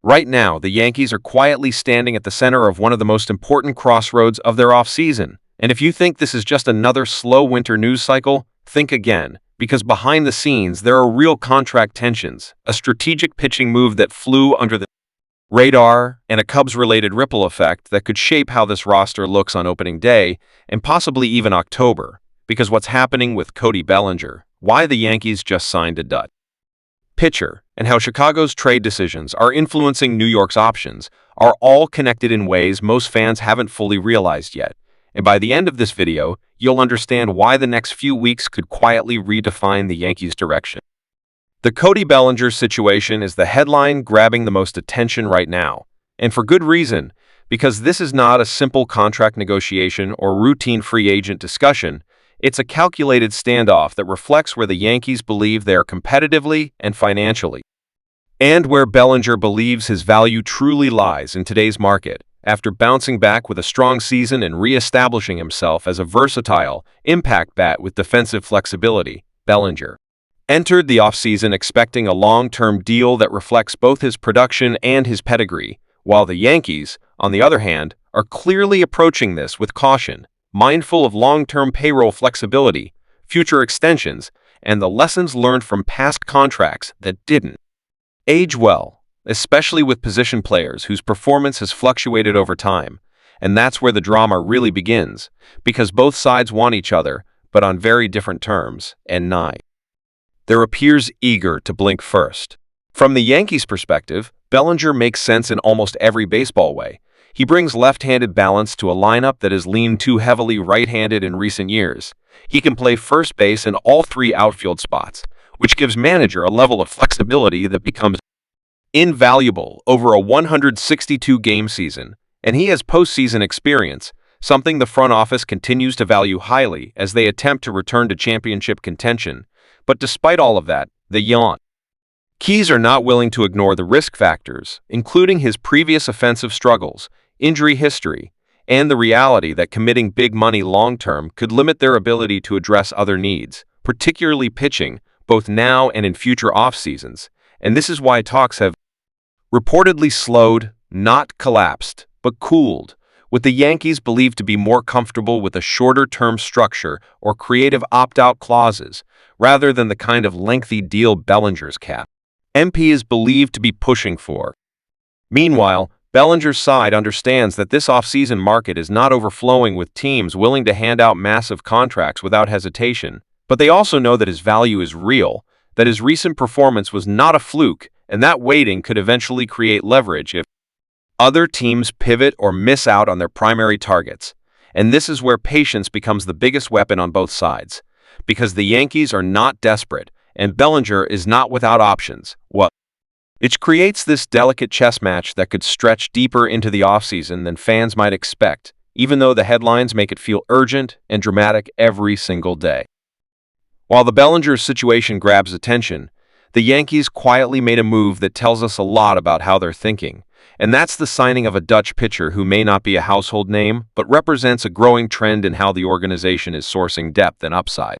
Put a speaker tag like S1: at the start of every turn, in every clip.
S1: Right now, the Yankees are quietly standing at the center of one of the most important crossroads of their offseason. And if you think this is just another slow winter news cycle, think again, because behind the scenes there are real contract tensions, a strategic pitching move that flew under the radar, and a Cubs-related ripple effect that could shape how this roster looks on opening day, and possibly even October, because what's happening with Cody Bellinger, why the Yankees just signed a Dutch pitcher, and how Chicago's trade decisions are influencing New York's options are all connected in ways most fans haven't fully realized yet. And by the end of this video, you'll understand why the next few weeks could quietly redefine the Yankees' direction. The Cody Bellinger situation is the headline grabbing the most attention right now, and for good reason, because this is not a simple contract negotiation or routine free agent discussion. It's a calculated standoff that reflects where the Yankees believe they are competitively and financially, and where Bellinger believes his value truly lies in today's market. After bouncing back with a strong season and re-establishing himself as a versatile, impact bat with defensive flexibility, Bellinger entered the offseason expecting a long-term deal that reflects both his production and his pedigree, while the Yankees, on the other hand, are clearly approaching this with caution, mindful of long-term payroll flexibility, future extensions, and the lessons learned from past contracts that didn't age well, especially with position players whose performance has fluctuated over time. And that's where the drama really begins, because both sides want each other, but on very different terms, and there appears eager to blink first. From the Yankees' perspective, Bellinger makes sense in almost every baseball way. He brings left-handed balance to a lineup that has leaned too heavily right-handed in recent years. He can play first base in all three outfield spots, which gives manager a level of flexibility that becomes invaluable over a 162-game season, and he has postseason experience, something the front office continues to value highly as they attempt to return to championship contention. But despite all of that, the Yankees are not willing to ignore the risk factors, including his previous offensive struggles, injury history, and the reality that committing big money long-term could limit their ability to address other needs, particularly pitching, both now and in future off-seasons. And this is why talks have reportedly slowed, not collapsed, but cooled, with the Yankees believed to be more comfortable with a shorter-term structure or creative opt-out clauses, rather than the kind of lengthy deal Bellinger's MP is believed to be pushing for. Meanwhile, Bellinger's side understands that this off-season market is not overflowing with teams willing to hand out massive contracts without hesitation, but they also know that his value is real, that his recent performance was not a fluke, and that waiting could eventually create leverage if other teams pivot or miss out on their primary targets. And this is where patience becomes the biggest weapon on both sides, because the Yankees are not desperate, and Bellinger is not without options. It creates this delicate chess match that could stretch deeper into the offseason than fans might expect, even though the headlines make it feel urgent and dramatic every single day. While the Bellinger situation grabs attention, the Yankees quietly made a move that tells us a lot about how they're thinking, and that's the signing of a Dutch pitcher who may not be a household name, but represents a growing trend in how the organization is sourcing depth and upside.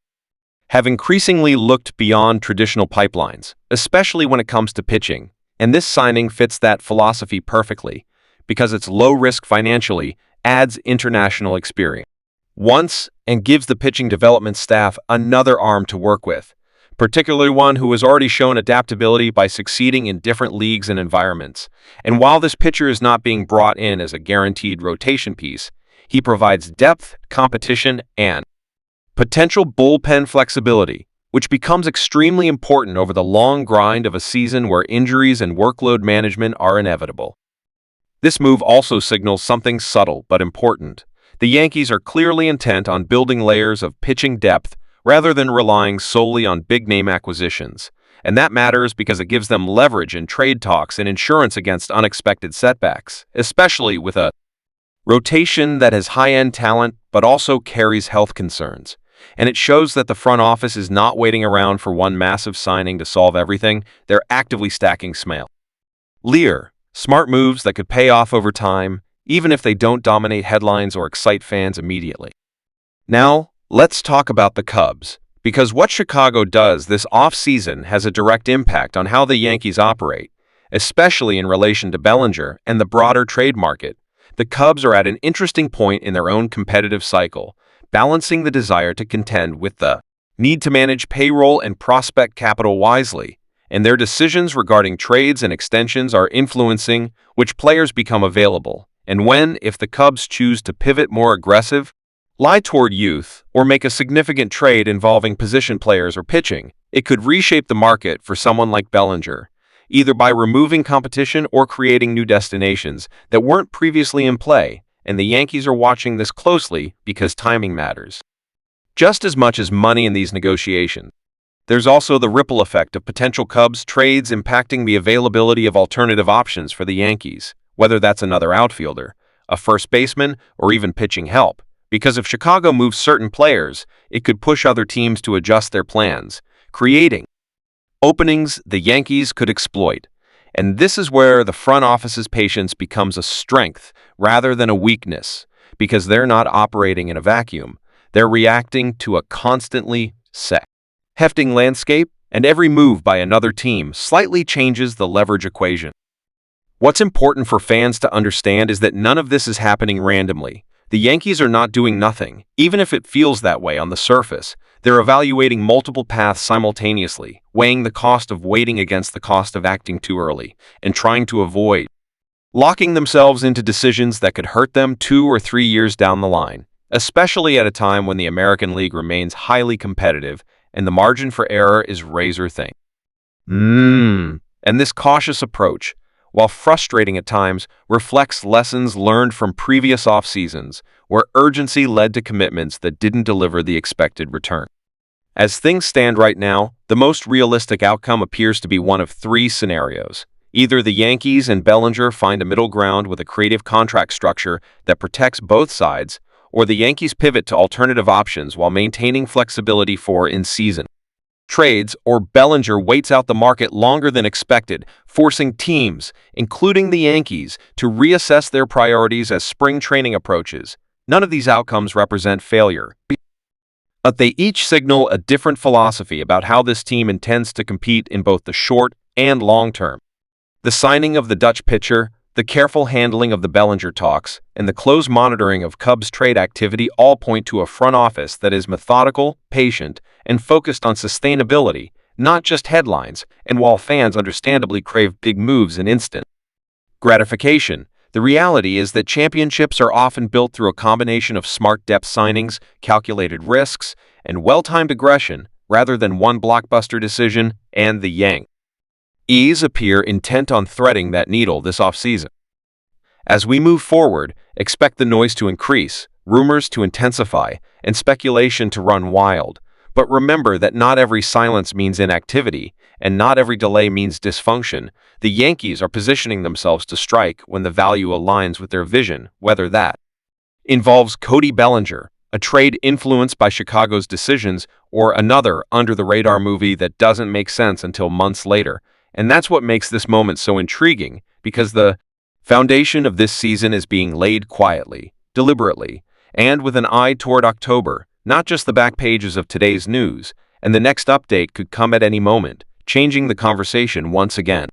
S1: Have increasingly looked beyond traditional pipelines, especially when it comes to pitching, and this signing fits that philosophy perfectly, because it's low-risk financially, adds international experience once, and gives the pitching development staff another arm to work with, particularly one who has already shown adaptability by succeeding in different leagues and environments. And while this pitcher is not being brought in as a guaranteed rotation piece, he provides depth, competition, and potential bullpen flexibility, which becomes extremely important over the long grind of a season where injuries and workload management are inevitable. This move also signals something subtle but important. The Yankees are clearly intent on building layers of pitching depth rather than relying solely on big-name acquisitions, and that matters because it gives them leverage in trade talks and insurance against unexpected setbacks, especially with a rotation that has high-end talent but also carries health concerns. And it shows that the front office is not waiting around for one massive signing to solve everything. They're actively stacking smart moves that could pay off over time, even if they don't dominate headlines or excite fans immediately. Now, let's talk about the Cubs, because what Chicago does this off-season has a direct impact on how the Yankees operate, especially in relation to Bellinger and the broader trade market. The Cubs are at an interesting point in their own competitive cycle, balancing the desire to contend with the need to manage payroll and prospect capital wisely, and their decisions regarding trades and extensions are influencing which players become available, and when, if the Cubs choose to pivot more aggressive, lie toward youth, or make a significant trade involving position players or pitching, it could reshape the market for someone like Bellinger, either by removing competition or creating new destinations that weren't previously in play, and the Yankees are watching this closely because timing matters just as much as money in these negotiations. There's also the ripple effect of potential Cubs trades impacting the availability of alternative options for the Yankees, whether that's another outfielder, a first baseman, or even pitching help. Because if Chicago moves certain players, it could push other teams to adjust their plans, creating openings the Yankees could exploit. And this is where the front office's patience becomes a strength rather than a weakness, because they're not operating in a vacuum. They're reacting to a constantly hefting landscape, and every move by another team slightly changes the leverage equation. What's important for fans to understand is that none of this is happening randomly. The Yankees are not doing nothing, even if it feels that way on the surface. They're evaluating multiple paths simultaneously, weighing the cost of waiting against the cost of acting too early, and trying to avoid locking themselves into decisions that could hurt them 2 or 3 years down the line, especially at a time when the American League remains highly competitive and the margin for error is razor thin. And this cautious approach, while frustrating at times, reflects lessons learned from previous off-seasons, where urgency led to commitments that didn't deliver the expected return. As things stand right now, the most realistic outcome appears to be one of 3 scenarios. Either the Yankees and Bellinger find a middle ground with a creative contract structure that protects both sides, or the Yankees pivot to alternative options while maintaining flexibility for in-season trades, or Bellinger waits out the market longer than expected, forcing teams, including the Yankees, to reassess their priorities as spring training approaches. None of these outcomes represent failure, but they each signal a different philosophy about how this team intends to compete in both the short and long term. The signing of the Dutch pitcher, the careful handling of the Bellinger talks, and the close monitoring of Cubs trade activity all point to a front office that is methodical, patient, and focused on sustainability, not just headlines. And while fans understandably crave big moves and instant gratification, the reality is that championships are often built through a combination of smart depth signings, calculated risks, and well-timed aggression, rather than one blockbuster decision. And the Yankees appear intent on threading that needle this offseason. As we move forward, expect the noise to increase, rumors to intensify, and speculation to run wild. But remember that not every silence means inactivity, and not every delay means dysfunction. The Yankees are positioning themselves to strike when the value aligns with their vision, whether that involves Cody Bellinger, a trade influenced by Chicago's decisions, or another under-the-radar movie that doesn't make sense until months later. And that's what makes this moment so intriguing, because the foundation of this season is being laid quietly, deliberately, and with an eye toward October, not just the back pages of today's news, and the next update could come at any moment, changing the conversation once again.